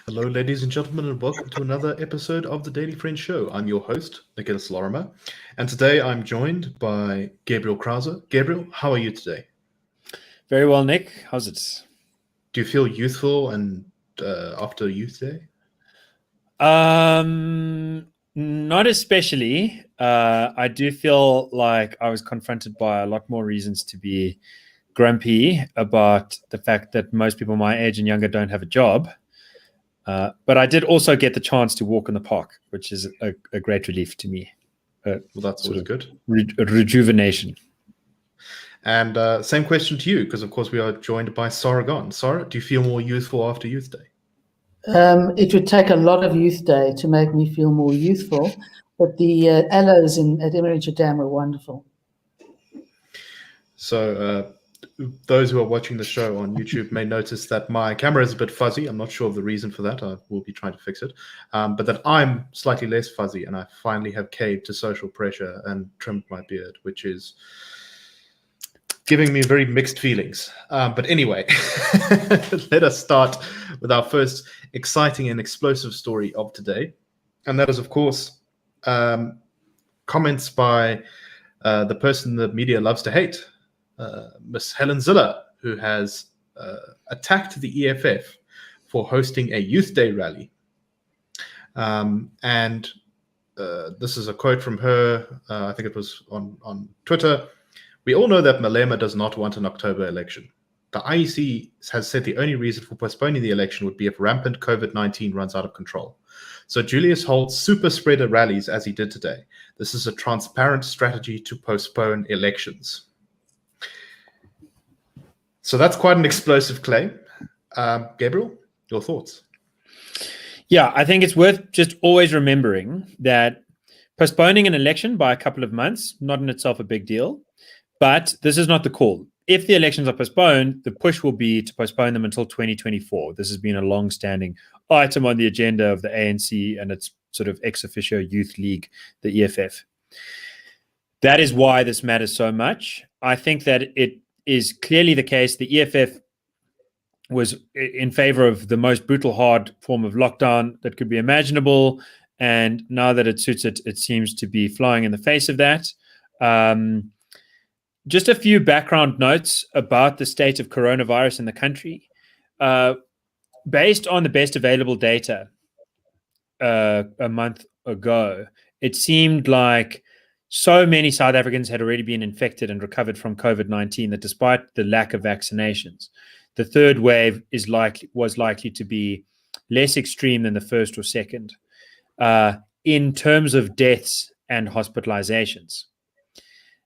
Hello, ladies and gentlemen, and welcome to another episode of the Daily Friend Show. I'm your host, Lorimer, and today I'm joined by Gabriel Crouse. Gabriel, how are you today? Very well, Nick. How's it? Do you feel youthful and after Youth Day? Not especially. I do feel like I was confronted by a lot more reasons to be grumpy about the fact that most people my age and younger don't have a job. But I did also get the chance to walk in the park, which is a great relief to me. Well, that's always good. Rejuvenation. And same question to you, because of course we are joined by Sara. Sara, do you feel more youthful after Youth Day? It would take a lot of Youth Day to make me feel more youthful, but the aloes at Emmerich Dam were wonderful. So those who are watching the show on YouTube may notice that my camera is a bit fuzzy. I'm not sure of the reason for that. I will be trying to fix it. But that I'm slightly less fuzzy, and I finally have caved to social pressure and trimmed my beard, which is giving me very mixed feelings. But anyway, let us start with our first exciting and explosive story of today. And that is, of course, comments by the person the media loves to hate, Miss Helen Zille, who has attacked the EFF for hosting a Youth Day rally. And this is a quote from her, I think it was on Twitter. "We all know that Lorimer does not want an October election. The IEC has said the only reason for postponing the election would be if rampant COVID-19 runs out of control. So Julius holds super spreader rallies as he did today. This is a transparent strategy to postpone elections." So that's quite an explosive claim. Gabriel, your thoughts? Yeah, I think it's worth just always remembering that postponing an election by a couple of months, not in itself a big deal, but this is not the call. If the elections are postponed, the push will be to postpone them until 2024. This has been a long-standing item on the agenda of the ANC and its sort of ex officio youth league, the EFF. That is why this matters so much. I think that it is clearly the case the EFF was in favor of the most brutal, hard form of lockdown that could be imaginable. And now that it suits it, it seems to be flying in the face of that. Just a few background notes about the state of coronavirus in the country. Based on the best available data a month ago, it seemed like so many South Africans had already been infected and recovered from COVID-19 that despite the lack of vaccinations, the third wave was likely to be less extreme than the first or second in terms of deaths and hospitalizations.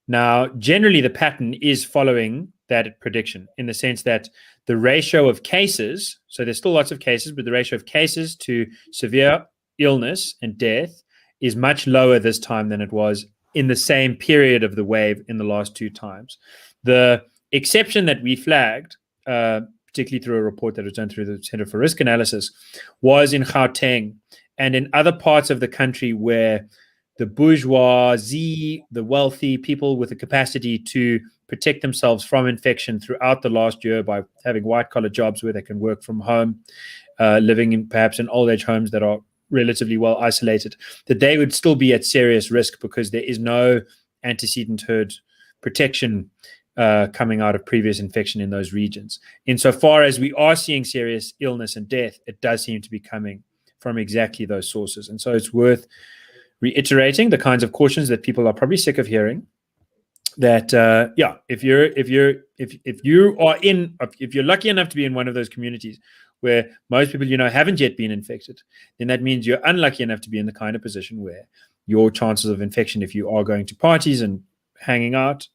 Now, generally, the pattern is following that prediction in the sense that the ratio of cases, so there's still lots of cases, but the ratio of cases to severe illness and death is much lower this time than it was in the same period of the wave in the last two times. The exception that we flagged, particularly through a report that was done through the Center for Risk Analysis, was in Gauteng and in other parts of the country where the bourgeoisie, the wealthy people with the capacity to protect themselves from infection throughout the last year by having white-collar jobs where they can work from home, living in perhaps in old-age homes that are relatively well isolated, that they would still be at serious risk because there is no antecedent herd protection coming out of previous infection in those regions. Insofar as we are seeing serious illness and death, it does seem to be coming from exactly those sources. And so it's worth reiterating the kinds of cautions that people are probably sick of hearing. That if you're lucky enough to be in one of those communities where most people haven't yet been infected, then that means you're unlucky enough to be in the kind of position where your chances of infection, if you are going to parties and hanging out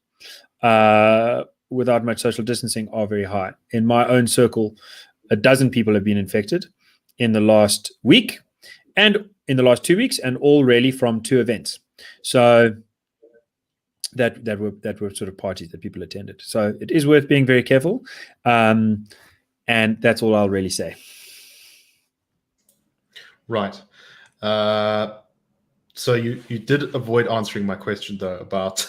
without much social distancing, are very high. In my own circle, 12 people have been infected in the last week and in the last 2 weeks, and all really from two events. So that were sort of parties that people attended. So it is worth being very careful. And that's all I'll really say. Right. So you did avoid answering my question though about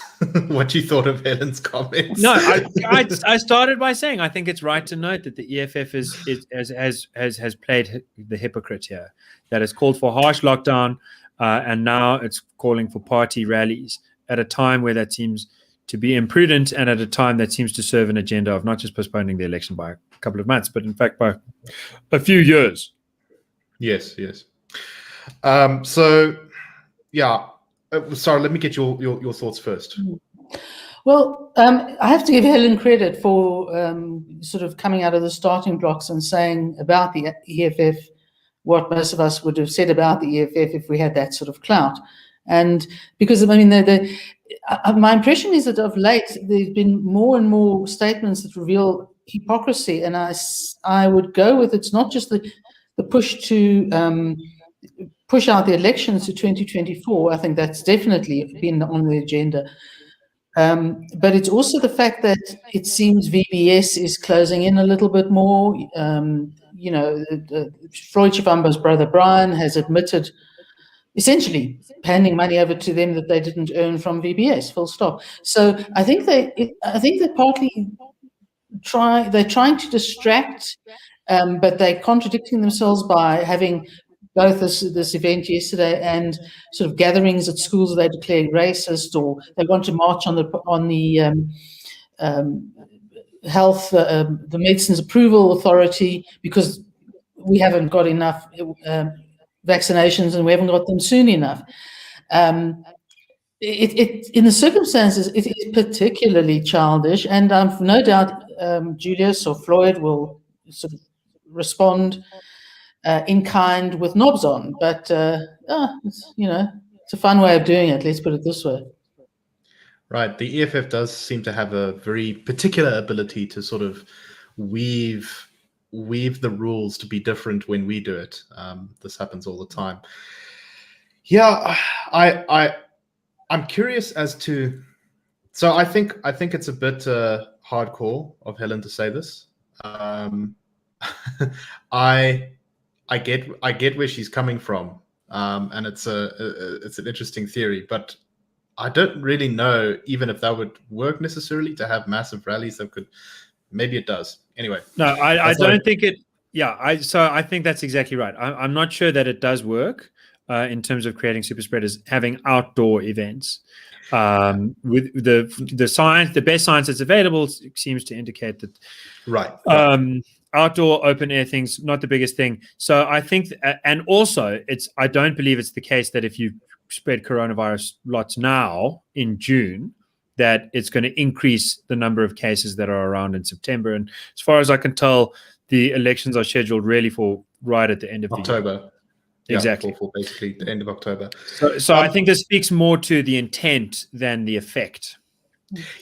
what you thought of Helen's comments. No, I started by saying I think it's right to note that the EFF has played the hypocrite here. That it's called for harsh lockdown, and now it's calling for party rallies at a time where that seems to be imprudent, and at a time that seems to serve an agenda of not just postponing the election by a couple of months, but in fact by a few years. Yes. So. Yeah, sorry. Let me get your thoughts first. Well, I have to give Helen credit for sort of coming out of the starting blocks and saying about the EFF what most of us would have said about the EFF if we had that sort of clout. And because, I mean, my impression is that of late there's been more and more statements that reveal hypocrisy, and I would go with it's not just the push to push out the elections to 2024. I think that's definitely been on the agenda. But it's also the fact that it seems VBS is closing in a little bit more. Floyd Shivamba's brother Brian has admitted essentially handing money over to them that they didn't earn from VBS, full stop. So I think they partly they're trying to distract, but they're contradicting themselves by having both this event yesterday and sort of gatherings at schools they declare racist, or they want to march on the health, the Medicines Approval Authority, because we haven't got enough vaccinations and we haven't got them soon enough. In the circumstances, it is particularly childish, and no doubt Julius or Floyd will sort of respond in kind with knobs on, but it's a fun way of doing it. Let's put it this way. Right. The EFF does seem to have a very particular ability to sort of weave the rules to be different when we do it. This happens all the time. Yeah, I'm curious as to. So I think it's a bit hardcore of Helen to say this. I get where she's coming from, and it's an interesting theory, but I don't really know even if that would work necessarily to have massive rallies that could. Maybe it does. Anyway, no, I don't think it. Yeah, I think that's exactly right. I'm not sure that it does work in terms of creating super spreaders, having outdoor events. With the science, the best science that's available seems to indicate that. Right. Outdoor open air things, not the biggest thing. So I think, and also I don't believe it's the case that if you spread coronavirus lots now in June, that it's going to increase the number of cases that are around in September. And as far as I can tell, the elections are scheduled really for right at the end of October. The year. Exactly. For basically the end of October. So I think this speaks more to the intent than the effect.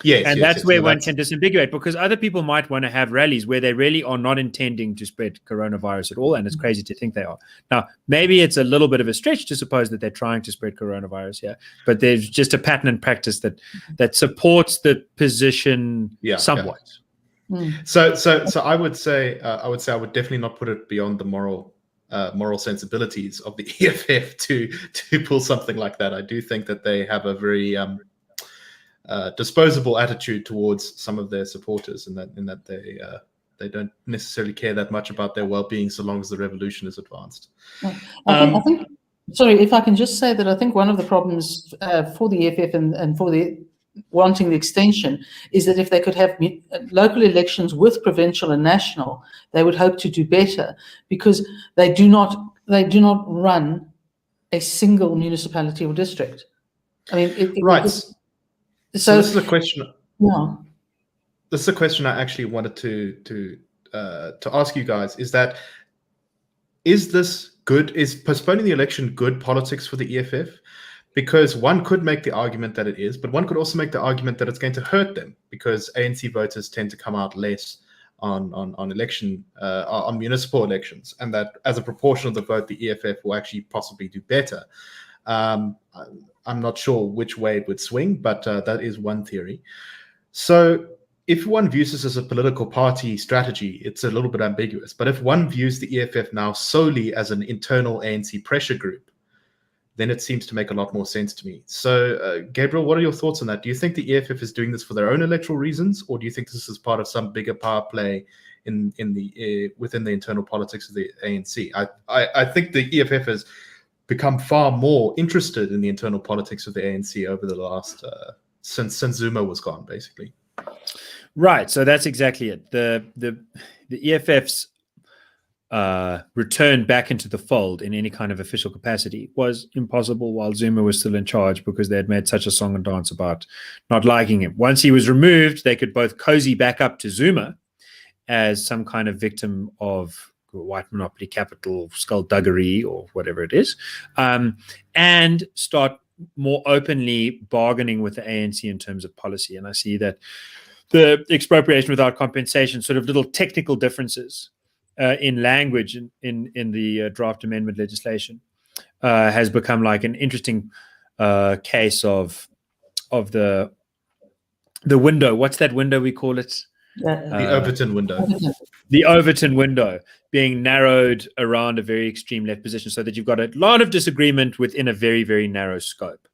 Yes, and that's where one can disambiguate, because other people might want to have rallies where they really are not intending to spread coronavirus at all, and it's crazy to think they are. Now, maybe it's a little bit of a stretch to suppose that they're trying to spread coronavirus here, but there's just a pattern and practice that supports the position somewhat. Yeah. So I would say I would definitely not put it beyond the moral sensibilities of the EFF to pull something like that. I do think that they have a very disposable attitude towards some of their supporters, in that they don't necessarily care that much about their well-being so long as the revolution is advanced. I think, sorry, if I can just say that I think one of the problems for the EFF and for the wanting the extension is that if they could have local elections with provincial and national, they would hope to do better, because they do not run a single municipality or district. I mean, right. So this is a question. Yeah. This is a question I actually wanted to ask you guys. Is this good? Is postponing the election good politics for the EFF? Because one could make the argument that it is, but one could also make the argument that it's going to hurt them, because ANC voters tend to come out less on municipal elections, and that as a proportion of the vote, the EFF will actually possibly do better. I'm not sure which way it would swing, but that is one theory. So if one views this as a political party strategy, it's a little bit ambiguous. But if one views the EFF now solely as an internal ANC pressure group, then it seems to make a lot more sense to me. So, Gabriel, what are your thoughts on that? Do you think the EFF is doing this for their own electoral reasons, or do you think this is part of some bigger power play within the internal politics of the ANC? I think the EFF has become far more interested in the internal politics of the ANC over the last since Zuma was gone, basically. Right. So that's exactly it. The EFF's return back into the fold in any kind of official capacity was impossible while Zuma was still in charge, because they had made such a song and dance about not liking him. Once he was removed, they could both cozy back up to Zuma as some kind of victim of white monopoly capital, skullduggery, or whatever it is, and start more openly bargaining with the ANC in terms of policy. And I see that the expropriation without compensation, sort of little technical differences in language in the draft amendment legislation, has become like an interesting case of the window. What's that window we call it? The Overton window. The Overton window being narrowed around a very extreme left position, so that you've got a lot of disagreement within a very, very narrow scope.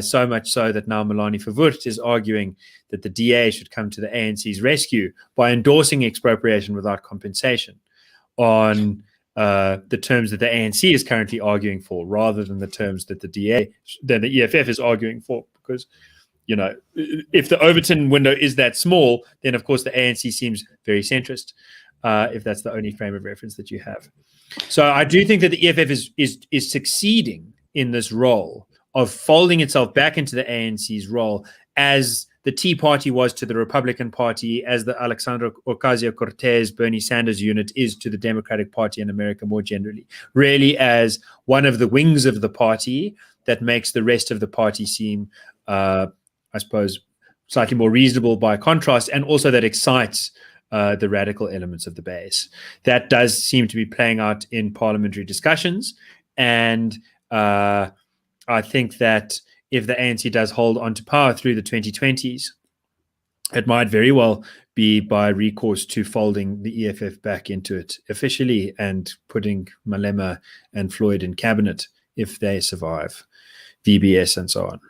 So much so that now Melanie Verwoerd is arguing that the DA should come to the ANC's rescue by endorsing expropriation without compensation on the terms that the ANC is currently arguing for, rather than the terms that the EFF is arguing for. Because, you know, if the Overton window is that small, then of course the ANC seems very centrist, if that's the only frame of reference that you have. So I do think that the EFF is succeeding in this role of folding itself back into the ANC's role, as the Tea Party was to the Republican Party, as the Alexandria Ocasio-Cortez, Bernie Sanders unit is to the Democratic Party in America more generally, really as one of the wings of the party that makes the rest of the party seem, I suppose, slightly more reasonable by contrast, and also that excites the radical elements of the base. That does seem to be playing out in parliamentary discussions, and I think that if the ANC does hold on to power through the 2020s, it might very well be by recourse to folding the EFF back into it officially and putting Malema and Floyd in cabinet if they survive VBS and so on.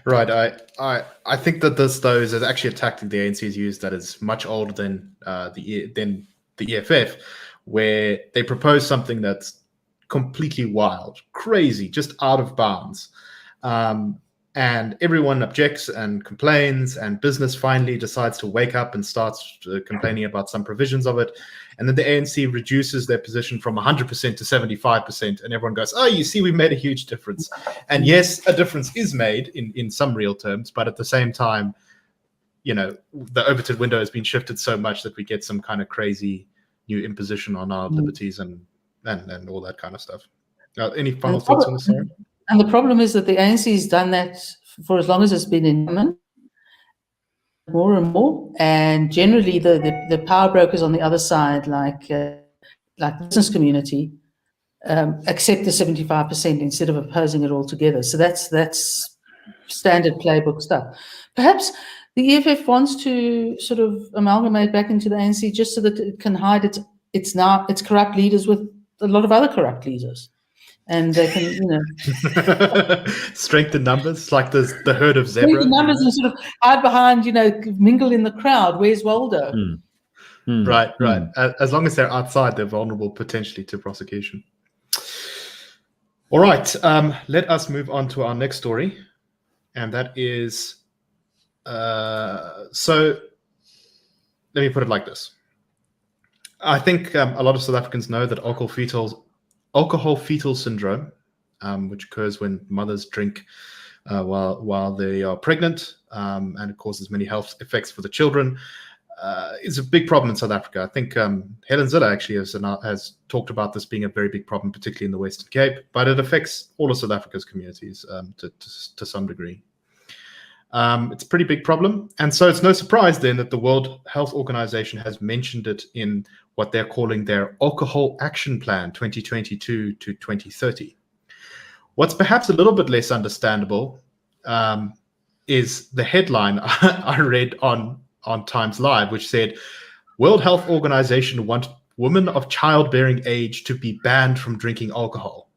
Right. I think that this, though, is actually a tactic the ANC has used that is much older than the EFF, where they propose something that's completely wild, crazy, just out of bounds. And everyone objects and complains, and business finally decides to wake up and starts complaining about some provisions of it. And then the ANC reduces their position from 100% to 75%. And everyone goes, oh, you see, we made a huge difference. And yes, a difference is made in some real terms. But at the same time, you know, the Overton window has been shifted so much that we get some kind of crazy new imposition on our liberties and all that kind of stuff. Any final thoughts on this, Sara? And the problem is that the ANC has done that for as long as it's been in government, more and more. And generally, the power brokers on the other side, like the business community, accept the 75% instead of opposing it altogether. So that's standard playbook stuff. Perhaps the EFF wants to sort of amalgamate back into the ANC just so that it can hide its corrupt leaders with a lot of other corrupt leaders. And they can, you know, strengthen numbers, like the herd of zebra. Strengthen numbers and sort of hide behind, you know, mingle in the crowd. Where's Waldo? Right. As long as they're outside, they're vulnerable potentially to prosecution. All right. Let us move on to our next story, and that is so. Let me put it like this. I think a lot of South Africans know that alcohol fetal syndrome, which occurs when mothers drink while they are pregnant, and it causes many health effects for the children, is a big problem in South Africa. I think Helen Zille actually has talked about this being a very big problem, particularly in the Western Cape, but it affects all of South Africa's communities to some degree. It's a pretty big problem. And so it's no surprise then that the World Health Organization has mentioned it in what they're calling their Alcohol Action Plan 2022 to 2030. What's perhaps a little bit less understandable is the headline I read on Times Live, which said, World Health Organization want women of childbearing age to be banned from drinking alcohol.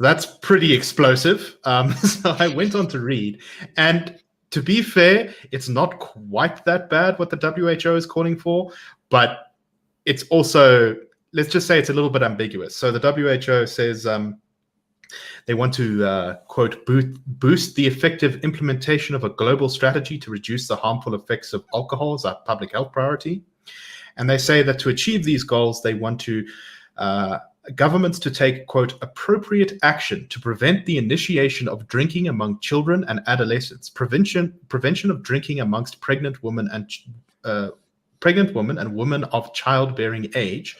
that's pretty explosive. So I went on to read, and to be fair, it's not quite that bad what the WHO is calling for, but it's also, let's just say it's a little bit ambiguous. So the WHO says they want to, quote, boost the effective implementation of a global strategy to reduce the harmful effects of alcohol as a public health priority. And they say that to achieve these goals, they want to governments to take, quote, appropriate action to prevent the initiation of drinking among children and adolescents, prevention of drinking amongst pregnant women and women of childbearing age,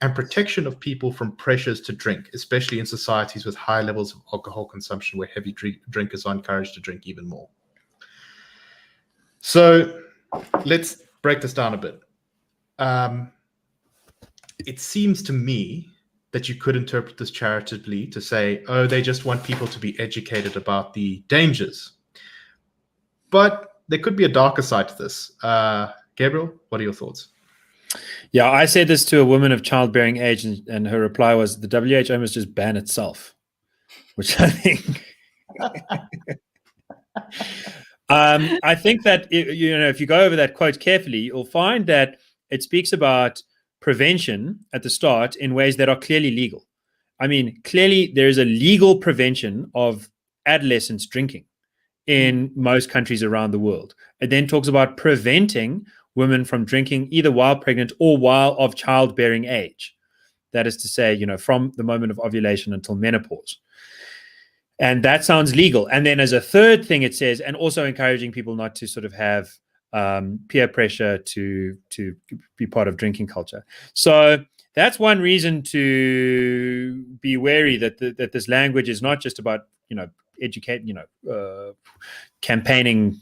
and protection of people from pressures to drink, especially in societies with high levels of alcohol consumption where heavy drinkers are encouraged to drink even more. So let's break this down a bit. It seems to me that you could interpret this charitably to say, oh, they just want people to be educated about the dangers. But there could be a darker side to this. Gabriel, what are your thoughts? Yeah, I said this to a woman of childbearing age, and her reply was the WHO must just ban itself, which I think... I think that, if you go over that quote carefully, you'll find that it speaks about prevention at the start in ways that are clearly legal. I mean, clearly there is a legal prevention of adolescents drinking in most countries around the world. It then talks about preventing women from drinking either while pregnant or while of childbearing age. That is to say, from the moment of ovulation until menopause. And that sounds legal. And then as a third thing, it says, and also encouraging people not to sort of have peer pressure to be part of drinking culture. So that's one reason to be wary that this language is not just about campaigning,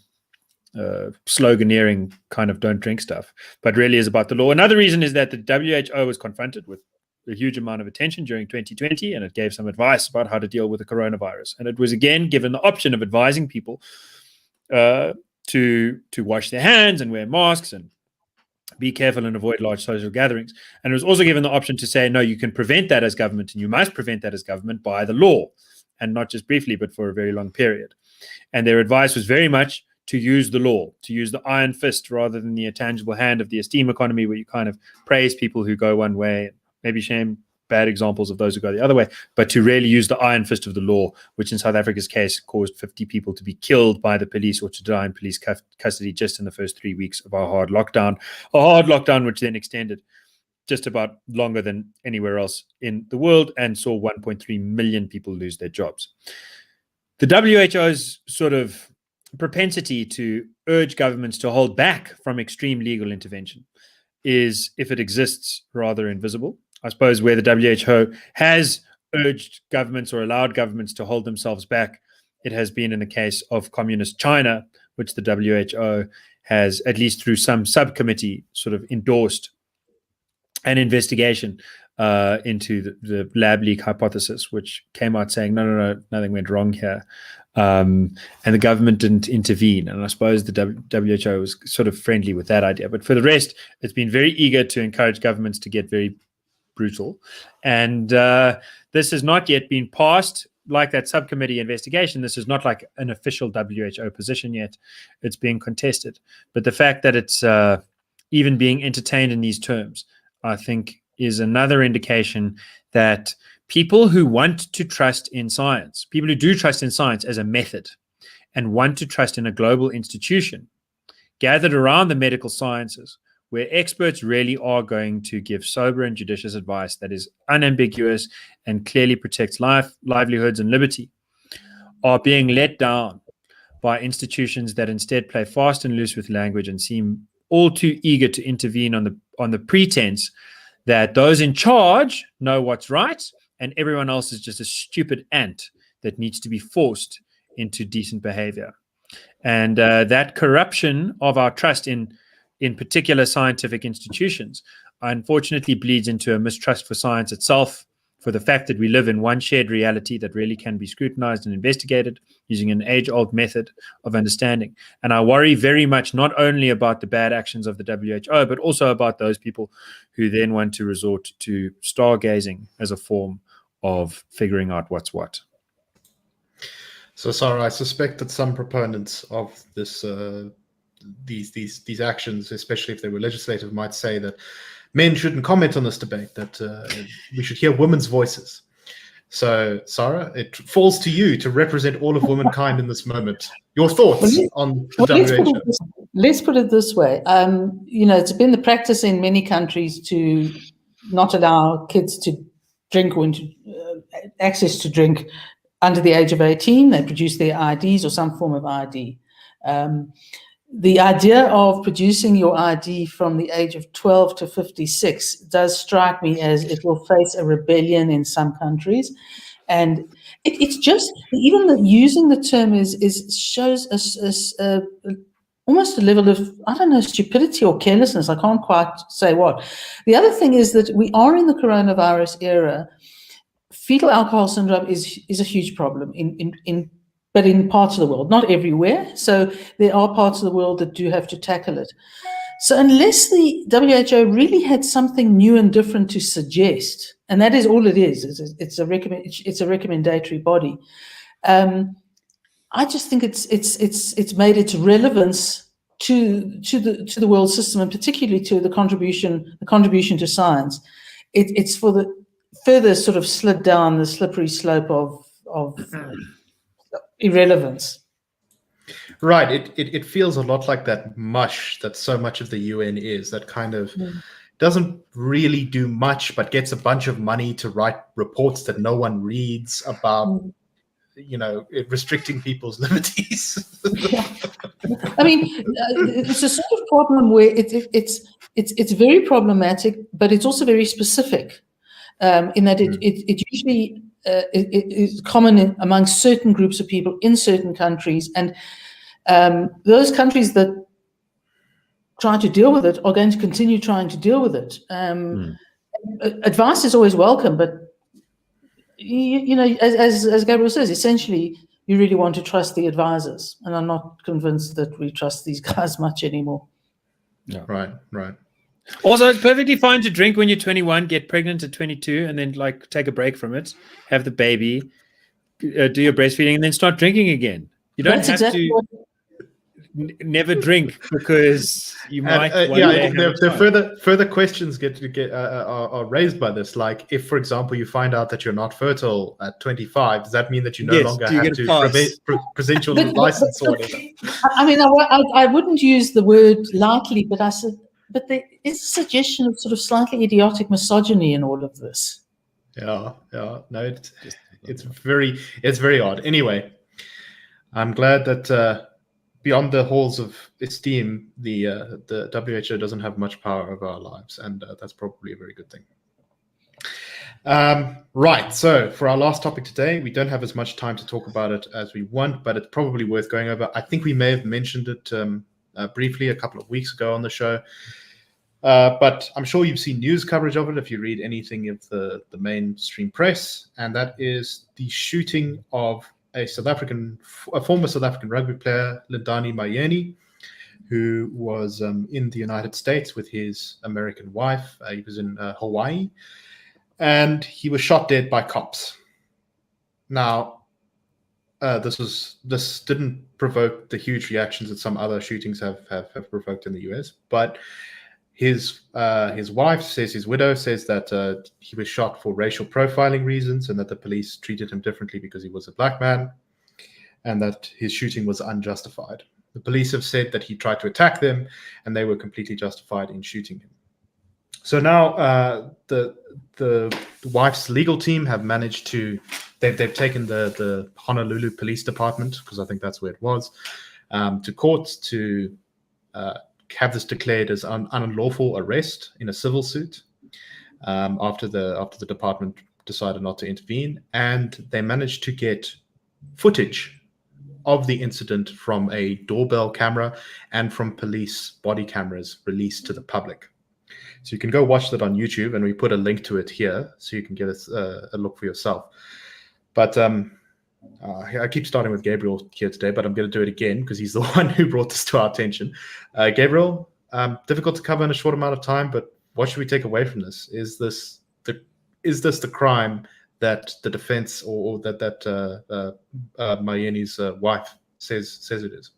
sloganeering kind of don't drink stuff, but really is about the law. Another reason is that the WHO was confronted with a huge amount of attention during 2020, and it gave some advice about how to deal with the coronavirus. And it was again given the option of advising people to wash their hands and wear masks and be careful and avoid large social gatherings. And it was also given the option to say, no, you can prevent that as government, and you must prevent that as government by the law, and not just briefly, but for a very long period. And their advice was very much to use the law, to use the iron fist rather than the intangible hand of the esteem economy, where you kind of praise people who go one way, maybe shame bad examples of those who go the other way, but to really use the iron fist of the law, which in South Africa's case caused 50 people to be killed by the police or to die in police custody just in the first 3 weeks of our hard lockdown. A hard lockdown which then extended just about longer than anywhere else in the world and saw 1.3 million people lose their jobs. The WHO's sort of propensity to urge governments to hold back from extreme legal intervention is, if it exists, rather invisible. I suppose where the WHO has urged governments or allowed governments to hold themselves back, it has been in the case of communist China, which the WHO has, at least through some subcommittee, sort of endorsed an investigation into the lab leak hypothesis, which came out saying, no, nothing went wrong here. And the government didn't intervene. And I suppose the WHO was sort of friendly with that idea. But for the rest, it's been very eager to encourage governments to get very brutal. And this has not yet been passed like that subcommittee investigation. This is not like an official WHO position yet. It's being contested. But the fact that it's even being entertained in these terms, I think, is another indication that people who want to trust in science, people who do trust in science as a method and want to trust in a global institution gathered around the medical sciences, where experts really are going to give sober and judicious advice that is unambiguous and clearly protects life, livelihoods, and liberty, are being let down by institutions that instead play fast and loose with language and seem all too eager to intervene on the pretense that those in charge know what's right and everyone else is just a stupid ant that needs to be forced into decent behavior. And that corruption of our trust in particular scientific institutions, unfortunately bleeds into a mistrust for science itself, for the fact that we live in one shared reality that really can be scrutinized and investigated using an age-old method of understanding. And I worry very much not only about the bad actions of the WHO, but also about those people who then want to resort to stargazing as a form of figuring out what's what. So, Sarah, I suspect that some proponents of this, these actions, especially if they were legislative, might say that men shouldn't comment on this debate. That we should hear women's voices. So, Sara, it falls to you to represent all of womankind in this moment. Your thoughts on the WHO. Let's put it this way. It's been the practice in many countries to not allow kids to drink or access to drink under the age of 18. They produce their IDs or some form of ID. The idea of producing your ID from the age of 12 to 56 does strike me as it will face a rebellion in some countries. And it's just, even using the term shows us almost a level of, I don't know, stupidity or carelessness. I can't quite say what. The other thing is that we are in the coronavirus era. Fetal alcohol syndrome is a huge problem but in parts of the world, not everywhere. So there are parts of the world that do have to tackle it. So unless the WHO really had something new and different to suggest, and that is all it is, it's a recommendatory body. I just think it's made its relevance to the world system, and particularly to the contribution to science. It's for the further sort of slid down the slippery slope of irrelevance. Right. It feels a lot like that mush that so much of the UN is, that kind of doesn't really do much, but gets a bunch of money to write reports that no one reads about, restricting people's liberties. Yeah. I mean, it's a sort of problem where it's very problematic, but it's also very specific, in that it usually is common among certain groups of people in certain countries, and those countries that try to deal with it are going to continue trying to deal with it. Advice is always welcome, but as Gabriel says, essentially you really want to trust the advisors, and I'm not convinced that we trust these guys much anymore. Yeah. Right. Also, it's perfectly fine to drink when you're 21, get pregnant at 22, and then take a break from it, have the baby, do your breastfeeding, and then start drinking again. You don't have to never drink because you might. The further questions are raised by this. Like, if, for example, you find out that you're not fertile at 25, does that mean that you no longer have to present your license or whatever? I mean, I wouldn't use the word lightly, but I said. But there is a suggestion of sort of slightly idiotic misogyny in all of this. Yeah. No, it's very odd. Anyway, I'm glad that beyond the halls of esteem, the WHO doesn't have much power over our lives, and that's probably a very good thing. Right. So for our last topic today, we don't have as much time to talk about it as we want, but it's probably worth going over. I think we may have mentioned it briefly a couple of weeks ago on the show. But I'm sure you've seen news coverage of it if you read anything of the mainstream press, and that is the shooting of a former South African rugby player, Lindani Mayeni, who was in the United States with his American wife. He was in Hawaii, and he was shot dead by cops. Now, this didn't provoke the huge reactions that some other shootings have provoked in the US, but his widow says that he was shot for racial profiling reasons, and that the police treated him differently because he was a black man, and that his shooting was unjustified. The police have said that he tried to attack them, and they were completely justified in shooting him. So now the wife's legal team have managed to they've taken the Honolulu Police Department, because I think that's where it was, to court to have this declared as an unlawful arrest in a civil suit after the department decided not to intervene, and they managed to get footage of the incident from a doorbell camera and from police body cameras released to the public. So you can go watch that on YouTube, and we put a link to it here so you can get a look for yourself. But I keep starting with Gabriel here today, but I'm going to do it again because he's the one who brought this to our attention. Gabriel, difficult to cover in a short amount of time, but what should we take away from this? Is this the crime that the defense or that Mayeni's wife says it is?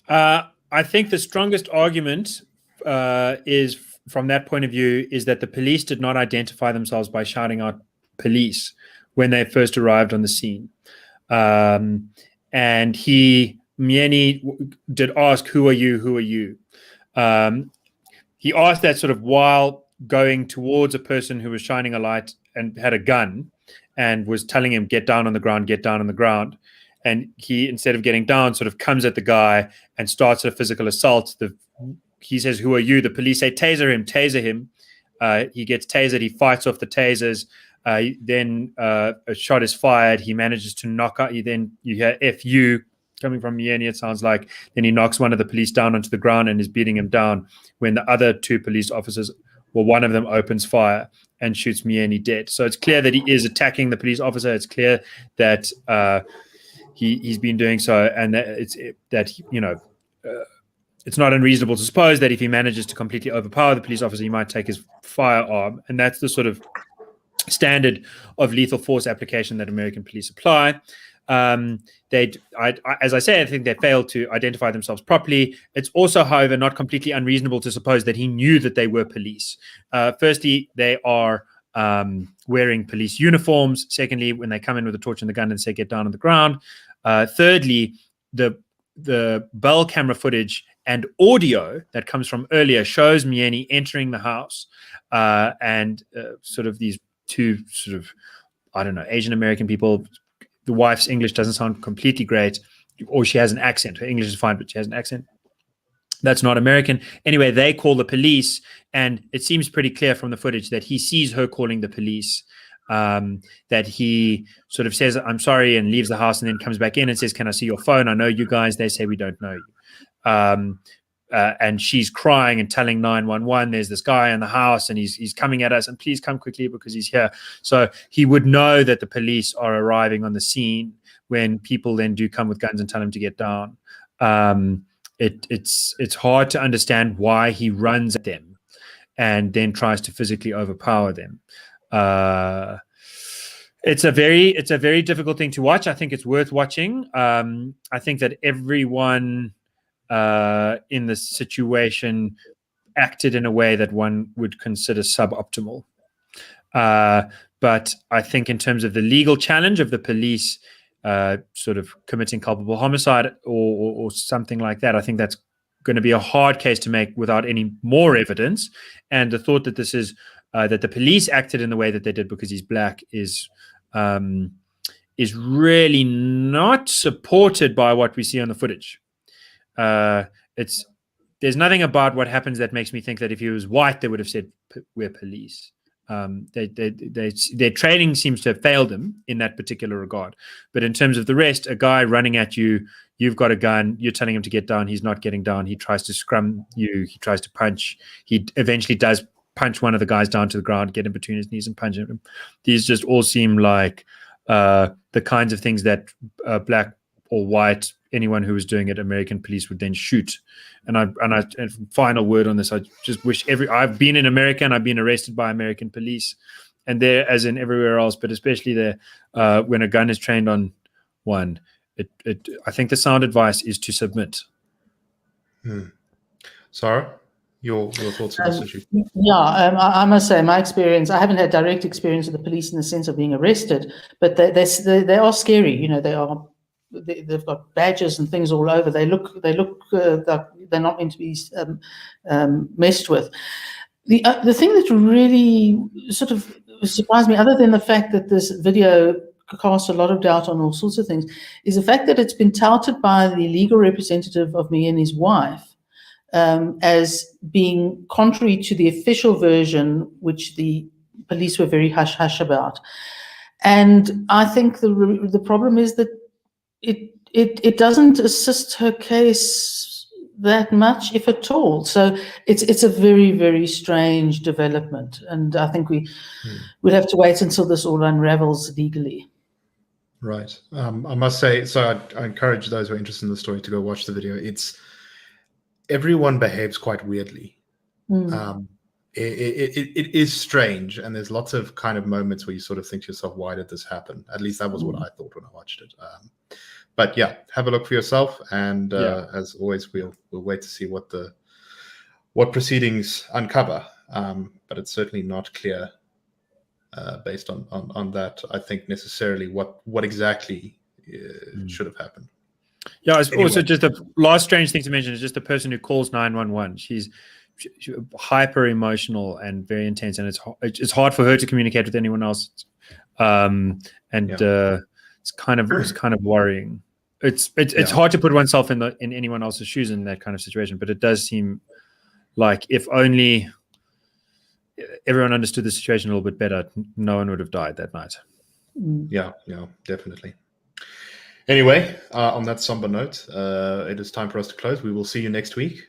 I think the strongest argument is from that point of view is that the police did not identify themselves by shouting out police when they first arrived on the scene. And Myeni did ask, who are you? Who are you? He asked that sort of while going towards a person who was shining a light and had a gun and was telling him, get down on the ground, get down on the ground. And he, instead of getting down, sort of comes at the guy and starts a physical assault. He says, who are you? The police say, taser him, taser him. He gets tasered. He fights off the tasers. Then a shot is fired. He manages to knock out. Then you hear FU coming from Myeni, it sounds like. Then he knocks one of the police down onto the ground and is beating him down when the other two police officers, well, one of them opens fire and shoots Myeni dead. So it's clear that he is attacking the police officer. It's clear that he's been doing so, and that it's not unreasonable to suppose that if he manages to completely overpower the police officer, he might take his firearm. And that's the sort of standard of lethal force application that American police apply. As I say, I think they failed to identify themselves properly. It's also, however, not completely unreasonable to suppose that he knew that they were police. Firstly, they are wearing police uniforms. Secondly, when they come in with a torch and the gun and say, get down on the ground. Thirdly, the bell camera footage and audio that comes from earlier shows Myeni entering the house and sort of these two sort of, I don't know, Asian American people. The wife's English doesn't sound completely great, or she has an accent. Her English is fine, but she has an accent. That's not American. Anyway, they call the police, and it seems pretty clear from the footage that he sees her calling the police, that he sort of says, I'm sorry, and leaves the house and then comes back in and says, can I see your phone? I know you guys. They say, we don't know you. And she's crying and telling 911, there's this guy in the house and he's coming at us and please come quickly because he's here. So he would know that the police are arriving on the scene when people then do come with guns and tell him to get down. It's hard to understand why he runs at them and then tries to physically overpower them. It's a very difficult thing to watch. I think it's worth watching. I think that everyone in this situation acted in a way that one would consider suboptimal. But I think in terms of the legal challenge of the police sort of committing culpable homicide or something like that, I think that's going to be a hard case to make without any more evidence. And the thought that this is that the police acted in the way that they did because he's black is really not supported by what we see on the footage. There's nothing about what happens that makes me think that if he was white, they would have said we're police. Their training seems to have failed them in that particular regard. But in terms of the rest, a guy running at you, you've got a gun, you're telling him to get down, he's not getting down, he tries to scrum you, he tries to punch, he eventually does punch one of the guys down to the ground, get in between his knees and punch him. These just all seem like the kinds of things that black or white, anyone who was doing it, American police would then shoot. And final word on this, I just wish I've been in America and I've been arrested by American police, and there, as in everywhere else, but especially there, when a gun is trained on one, I think the sound advice is to submit. Sara, your thoughts on this issue? I must say, my experience, I haven't had direct experience with the police in the sense of being arrested, but they are scary. You know, they've got badges and things all over. They look they're not meant to be messed with. The thing that really sort of surprised me, other than the fact that this video casts a lot of doubt on all sorts of things, is the fact that it's been touted by the legal representative of Myeni's wife as being contrary to the official version, which the police were very hush-hush about. And I think the problem is that it doesn't assist her case that much, if at all. So it's a very, very strange development, and I think we'll have to wait until this all unravels legally. Right. I must say, so I encourage those who are interested in the story to go watch the video. Everyone behaves quite weirdly. it is strange, and there's lots of kind of moments where you sort of think to yourself, why did this happen? At least that was what I thought when I watched it. But yeah, have a look for yourself, and as always, we'll wait to see what proceedings uncover. But it's certainly not clear based on that, I think, necessarily what exactly should have happened. Yeah, it's also just the last strange thing to mention is just the person who calls 911. She's hyper emotional and very intense, and it's hard for her to communicate with anyone else. It's kind of worrying. It's hard to put oneself in anyone else's shoes in that kind of situation, but it does seem like if only everyone understood the situation a little bit better, no one would have died that night. Yeah, definitely. Anyway, on that somber note, it is time for us to close. We will see you next week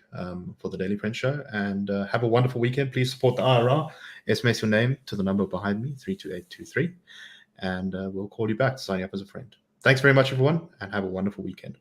for the Daily Print Show, and have a wonderful weekend. Please support the IRR. SMS your name to the number behind me, 32823, and we'll call you back to sign you up as a friend. Thanks very much, everyone, and have a wonderful weekend.